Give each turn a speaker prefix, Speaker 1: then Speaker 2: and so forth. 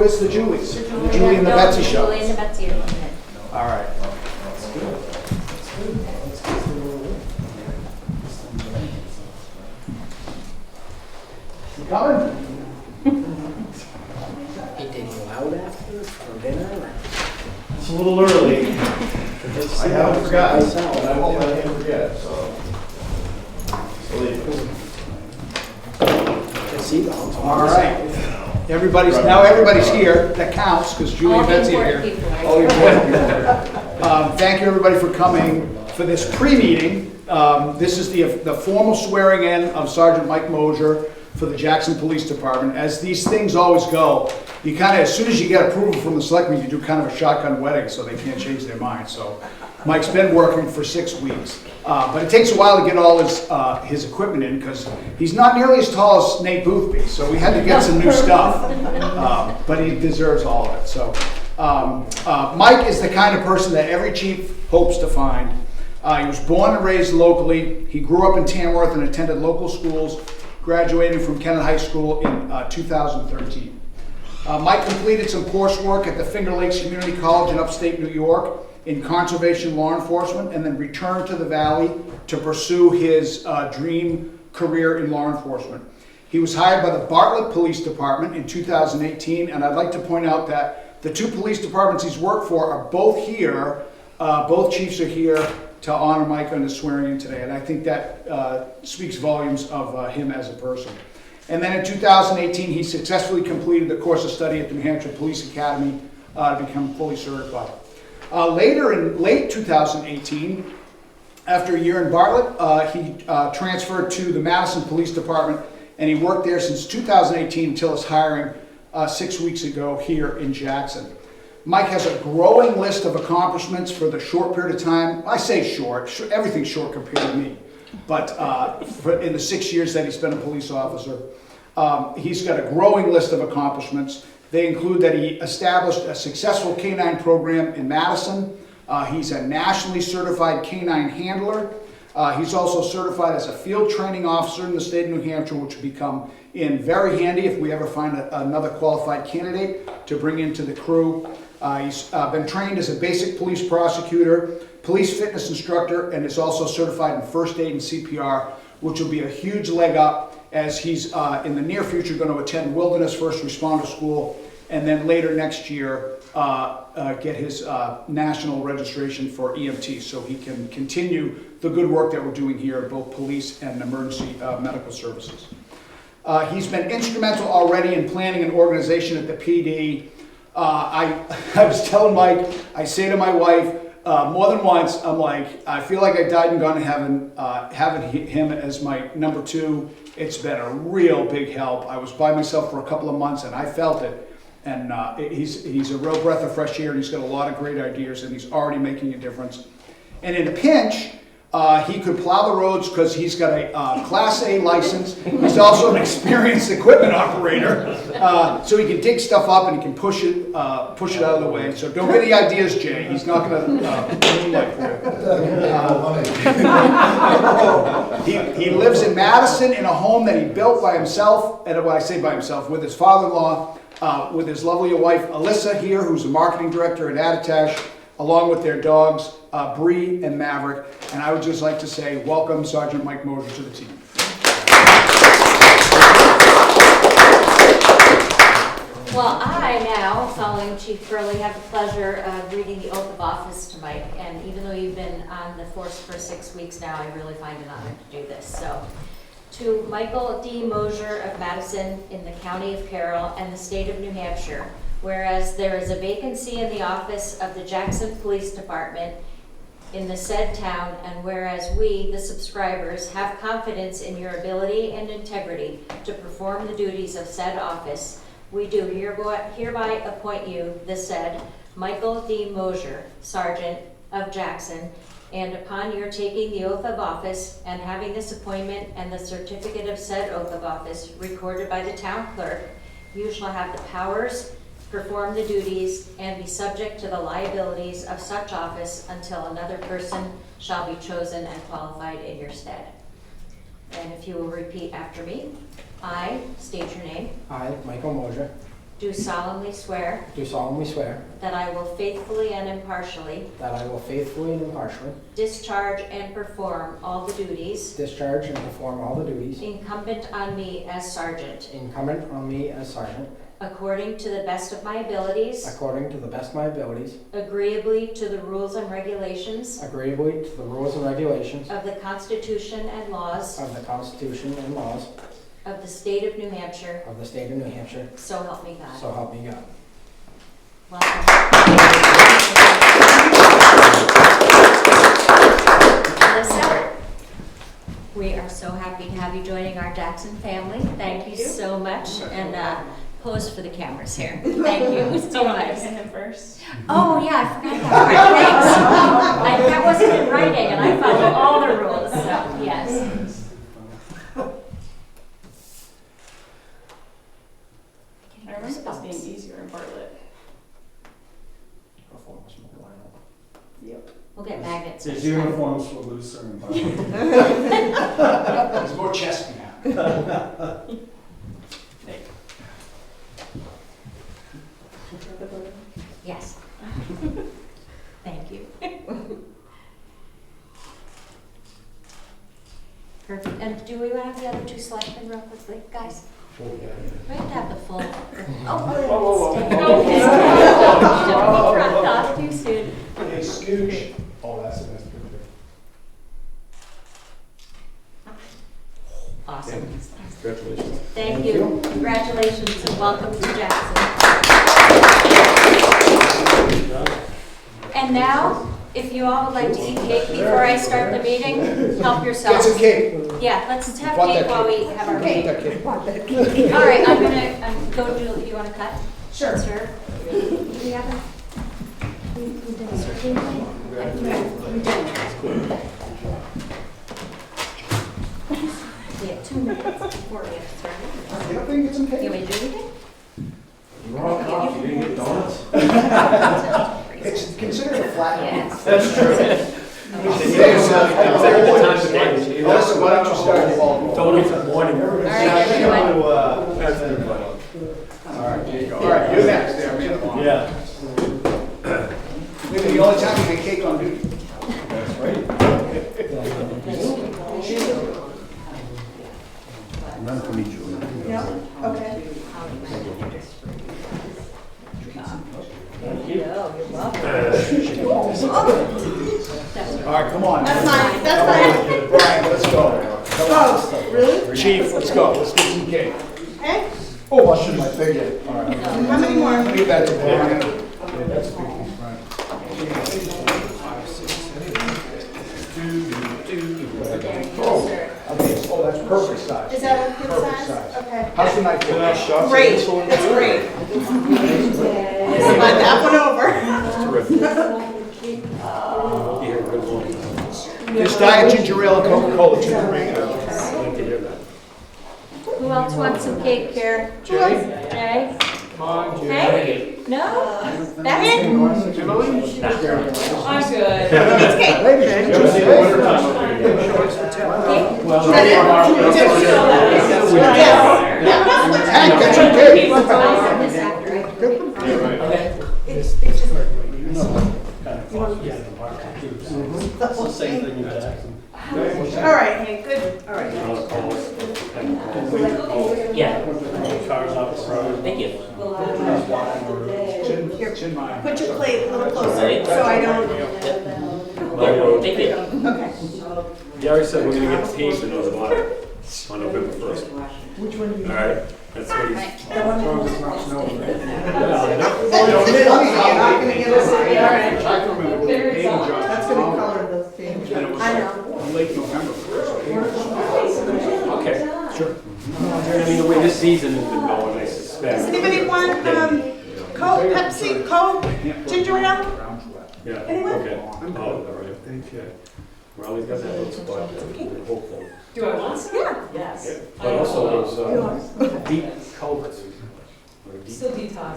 Speaker 1: It's the Julies. The Julie and the Betsy show.
Speaker 2: Julie and the Betsy are coming in.
Speaker 1: All right. You coming?
Speaker 3: He did go out after for dinner?
Speaker 1: It's a little early. I haven't forgotten, and I won't let him forget, so. Believe me. All right. Everybody's here. That counts because Julie and Betsy are here. All the important people. Thank you, everybody, for coming for this pre-meeting. This is the formal swearing in of Sergeant Mike Mosier for the Jackson Police Department. As these things always go, you kind of, as soon as you get approval from the selectmen, you do kind of a shotgun wedding so they can't change their mind. So Mike's been working for 6 weeks. But it takes a while to get all his equipment in because he's not nearly as tall as Nate Boothby, so we had to get some new stuff. But he deserves all of it. So Mike is the kind of person that every chief hopes to find. He was born and raised locally. He grew up in Tamworth and attended local schools, graduating from Kennett High School in 2013. Mike completed some coursework at the Finger Lakes Community College in upstate New York in conservation law enforcement, and then returned to the Valley to pursue his dream career in law enforcement. He was hired by the Bartlett Police Department in 2018, and I'd like to point out that the two police departments he's worked for are both here. Both chiefs are here to honor Mike on his swearing in today, and I think that speaks volumes of him as a person. And then in 2018, he successfully completed the course of study at the New Hampshire Police Academy to become fully certified. Later in late 2018, after a year in Bartlett, he transferred to the Madison Police Department, and he worked there since 2018 until his hiring 6 weeks ago here in Jackson. Mike has a growing list of accomplishments for the short period of time. I say short, everything's short compared to me. But in the 6 years that he's been a police officer, he's got a growing list of accomplishments. They include that he established a successful canine program in Madison. He's a nationally certified canine handler. He's also certified as a field training officer in the state of New Hampshire, which will become very handy if we ever find another qualified candidate to bring into the crew. He's been trained as a basic police prosecutor, police fitness instructor, and is also certified in first aid and CPR, which will be a huge leg up as he's in the near future going to attend Wilderness First Responder School, and then later next year get his national registration for EMT so he can continue the good work that we're doing here at both police and emergency medical services. He's been instrumental already in planning an organization at the PD. I was telling Mike, I say to my wife more than once, I'm like, I feel like I died and gone to heaven having him as my number two. It's been a real big help. I was by myself for a couple of months and I felt it. And he's a real breath of fresh air, and he's got a lot of great ideas, and he's already making a difference. And in a pinch, he could plow the roads because he's got a Class A license. He's also an experienced equipment operator, so he can dig stuff up and he can push it out of the way. So don't get any ideas, Jay. He's not going to moonlight for you. He lives in Madison in a home that he built by himself, and when I say by himself, with his father-in-law, with his lovely wife Alyssa here, who's a marketing director at Attitash, along with their dogs, Bree and Maverick. And I would just like to say, welcome Sergeant Mike Mosier to the team.
Speaker 2: Well, I now, following Chief Burley, have the pleasure of reading the oath of office to Mike. And even though you've been on the force for 6 weeks now, I really find it an honor to do this. So, to Michael D. Mosier of Madison in the County of Carroll and the State of New Hampshire, whereas there is a vacancy in the office of the Jackson Police Department in the said town, and whereas we, the subscribers, have confidence in your ability and integrity to perform the duties of said office, we do hereby appoint you, the said Michael D. Mosier, Sergeant of Jackson, and upon your taking the oath of office and having this appointment and the certificate of said oath of office recorded by the town clerk, you shall have the powers, perform the duties, and be subject to the liabilities of such office until another person shall be chosen and qualified in your stead. And if you will repeat after me, I state your name.
Speaker 3: I, Michael Mosier,
Speaker 2: do solemnly swear
Speaker 3: do solemnly swear
Speaker 2: that I will faithfully and impartially
Speaker 3: that I will faithfully and impartially
Speaker 2: discharge and perform all the duties
Speaker 3: discharge and perform all the duties
Speaker 2: incumbent on me as sergeant,
Speaker 3: incumbent on me as sergeant,
Speaker 2: according to the best of my abilities,
Speaker 3: according to the best of my abilities,
Speaker 2: agreeably to the rules and regulations
Speaker 3: agreeably to the rules and regulations
Speaker 2: of the Constitution and laws
Speaker 3: of the Constitution and laws
Speaker 2: of the state of New Hampshire,
Speaker 3: of the state of New Hampshire,
Speaker 2: so help me God.
Speaker 3: so help me God.
Speaker 2: Welcome. Melissa, we are so happy to have you joining our Jackson family. Thank you so much. And pose for the cameras here. Thank you so much.
Speaker 4: him first.
Speaker 2: Oh, yeah, I forgot that part. Thanks. That wasn't in writing, and I follow all the rules, so yes.
Speaker 4: I remember this being easier in Bartlett. Yep.
Speaker 2: We'll get magnets.
Speaker 5: His uniforms were looser and
Speaker 1: There's more chest now.
Speaker 2: Yes. Thank you. Perfect. And do we have the other two selectmen real quickly, guys? We have to have the full. Don't run off too soon.
Speaker 1: Hey, Scooch. Oh, that's the best picture.
Speaker 2: Awesome.
Speaker 5: Congratulations.
Speaker 2: Thank you. Congratulations and welcome to Jackson. And now, if you all would like to eat cake before I start the meeting, help
Speaker 1: Get
Speaker 2: yourselves.
Speaker 1: some cake.
Speaker 2: Yeah, let's have
Speaker 1: Want that
Speaker 2: cake while
Speaker 1: cake.
Speaker 2: we have our
Speaker 1: Want
Speaker 2: cake.
Speaker 1: that cake.
Speaker 2: All right, I'm gonna go do, you wanna cut?
Speaker 4: Sure.
Speaker 2: Sure. Do we have a? We did a survey thing? We have 2 minutes before we have to start.
Speaker 1: Get up there and get some
Speaker 2: You
Speaker 1: cake.
Speaker 2: want me to do anything?
Speaker 5: You want coffee? You didn't get donuts?
Speaker 1: It's considered a flat.
Speaker 2: Yes.
Speaker 5: That's true.
Speaker 1: Melissa, why don't you start the ball?
Speaker 5: Donuts in the morning.
Speaker 2: All right, everyone.
Speaker 5: That's a good one.
Speaker 1: All right, you're next there, man.
Speaker 5: Yeah.
Speaker 1: Maybe the only time you get cake on duty.
Speaker 5: That's right. None for me, Julie.
Speaker 4: Okay.
Speaker 1: All right, come on.
Speaker 4: That's fine, that's fine.
Speaker 1: Brian, let's go. Come on.
Speaker 4: Oh, really?
Speaker 1: Chief, let's go. Let's get some cake.
Speaker 4: Okay.
Speaker 1: Oh, I should my figure. All right.
Speaker 4: How many more?
Speaker 1: Leave that to Brian. Yeah, that's a big piece, Brian. Oh, that's perfect size.
Speaker 4: Is that a good
Speaker 1: Perfect
Speaker 4: size? Okay.
Speaker 1: How's the night feel?
Speaker 4: Great, it's great. Slide that one over.
Speaker 1: There's diet ginger ale and Coca-Cola to bring it up.
Speaker 2: Who else wants some cake here?
Speaker 1: Jay?
Speaker 2: Jay?
Speaker 1: Come on, Jay.
Speaker 2: Hey? No? That's it?
Speaker 4: I'm good. It's cake.
Speaker 1: Ladies and gentlemen.
Speaker 2: Cake?
Speaker 1: Hank, get some cake.
Speaker 2: I'll have this after I
Speaker 4: It's just.
Speaker 5: That's the same thing in Jackson.
Speaker 4: All right, hey, good. All right.
Speaker 6: Yeah,
Speaker 5: Cars off the road.
Speaker 6: thank you.
Speaker 1: Chin mine.
Speaker 4: Put your plate a little closer so I don't.
Speaker 6: Well, thank you.
Speaker 4: Okay.
Speaker 7: Gary said we're gonna get the teams in those water on November 1st.
Speaker 4: Which one do you?
Speaker 7: All right, that's what he's.
Speaker 4: That's gonna color the thing. I know.
Speaker 1: Late November first.
Speaker 7: Okay, sure. I mean, the way this season has been going, I suspect.
Speaker 4: Does anybody want, Coke, Pepsi, Coke, ginger ale?
Speaker 7: Yeah,
Speaker 4: Anyone?
Speaker 7: okay. Oh, all right. Well, he's got that little spot there, we're hopeful.
Speaker 4: Do I want some? Yeah. Yes.
Speaker 7: But also those deep culverts. Or deep-
Speaker 4: Still detox.